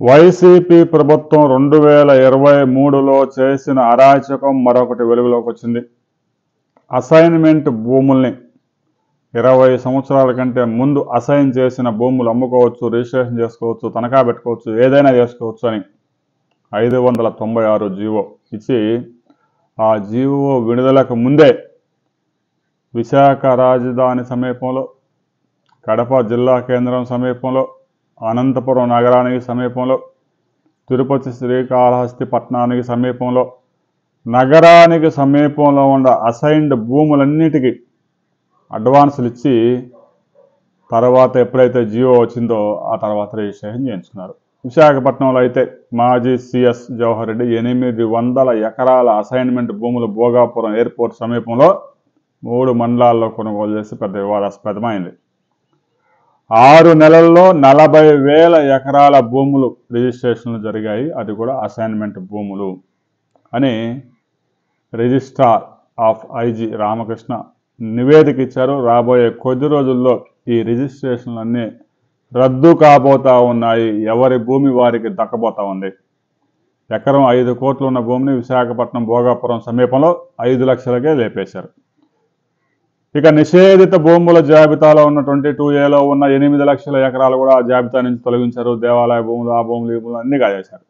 YCP ప్రభుత్వం 2023లో చేసిన అరాచకం మరొకటి వెలుగులోకి వచ్చింది. అసైన్మెంట్ భూముల్ని 20 సంవత్సరాల కంటే ముందు అసైన్ చేసిన భూములు అమ్ముకోవచ్చు, రిజిస్ట్రేషన్ చేసుకోవచ్చు, తనఖా పెట్టుకోవచ్చు, ఏదైనా చేసుకోవచ్చు అని 596 జీవో ఇచ్చి ఆ జీవో విడుదలకు ముందే విశాఖ రాజధాని సమీపంలో, కడప జిల్లా కేంద్రం సమీపంలో, అనంతపురం నగరానికి సమీపంలో, తిరుపతి శ్రీకాళహస్తి పట్టణానికి సమీపంలో, నగరానికి సమీపంలో ఉన్న అసైన్డ్ భూములన్నిటికీ అడ్వాన్సులు ఇచ్చి తర్వాత ఎప్పుడైతే జియో వచ్చిందో ఆ తర్వాత రిజిస్ట్రేషన్ చేయించుకున్నారు. విశాఖపట్నంలో అయితే మాజీ సిఎస్ జవహర్ రెడ్డి 800 ఎకరాల అసైన్మెంట్ భూములు భోగాపురం ఎయిర్పోర్ట్ సమీపంలో 3 మండలాల్లో కొనుగోలు చేసి పెద్ద వివాదాస్పదమైంది. 6 నెలల్లో 40,000 ఎకరాల భూములు రిజిస్ట్రేషన్లు జరిగాయి. అది కూడా అసైన్మెంట్ భూములు అని రిజిస్ట్రార్ ఆఫ్ ఐజీ రామకృష్ణ నివేదిక ఇచ్చారు. రాబోయే కొద్ది రోజుల్లో ఈ రిజిస్ట్రేషన్లన్నీ రద్దు కాబోతా ఉన్నాయి. ఎవరి భూమి వారికి దక్కబోతా ఉంది. ఎకరం 5 కోట్లు ఉన్న భూమిని విశాఖపట్నం భోగాపురం సమీపంలో 5 లక్షలకే లేపేశారు. ఇక నిషేధిత భూముల జాబితాలో ఉన్న 22A ఉన్న 8 లక్షల ఎకరాలు కూడా ఆ జాబితా నుంచి తొలగించారు. దేవాలయ భూములు, ఆ భూములు, ఈ భూములు అన్నీ కాజేశారు.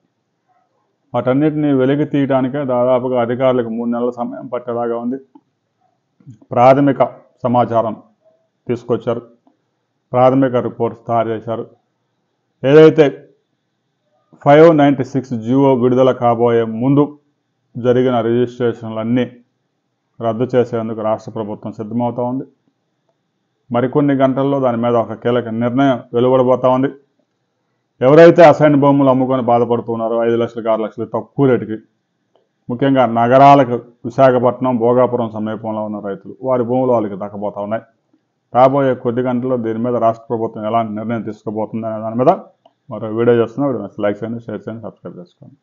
వాటన్నిటిని వెలికి తీయడానికే దాదాపుగా అధికారులకు 3 నెలల సమయం పట్టేలాగా ఉంది. ప్రాథమిక సమాచారం తీసుకొచ్చారు, ప్రాథమిక రిపోర్ట్స్ తయారు చేశారు. ఏదైతే 596 జీవో విడుదల కాబోయే ముందు జరిగిన రిజిస్ట్రేషన్లన్నీ రద్దు చేసేందుకు రాష్ట్ర ప్రభుత్వం సిద్ధమవుతూ ఉంది. మరికొన్ని గంటల్లో దాని మీద ఒక కీలక నిర్ణయం వెలువడబోతూ ఉంది. ఎవరైతే అసైన్ భూములు అమ్ముకొని బాధపడుతున్నారో 5 లక్షలకు 6 లక్షలు తక్కువ రేటుకి, ముఖ్యంగా నగరాలకు విశాఖపట్నం భోగాపురం సమీపంలో ఉన్న రైతులు, వారి భూములు వాళ్ళకి దక్కబోతూ ఉన్నాయి. రాబోయే కొద్ది గంటల్లో దీని మీద రాష్ట్ర ప్రభుత్వం ఎలాంటి నిర్ణయం తీసుకోబోతుంది అనే దాని మీద మరో వీడియో చేస్తున్నా. వీడియో లైక్ చేయండి, షేర్ చేయండి, సబ్స్క్రైబ్ చేసుకోండి.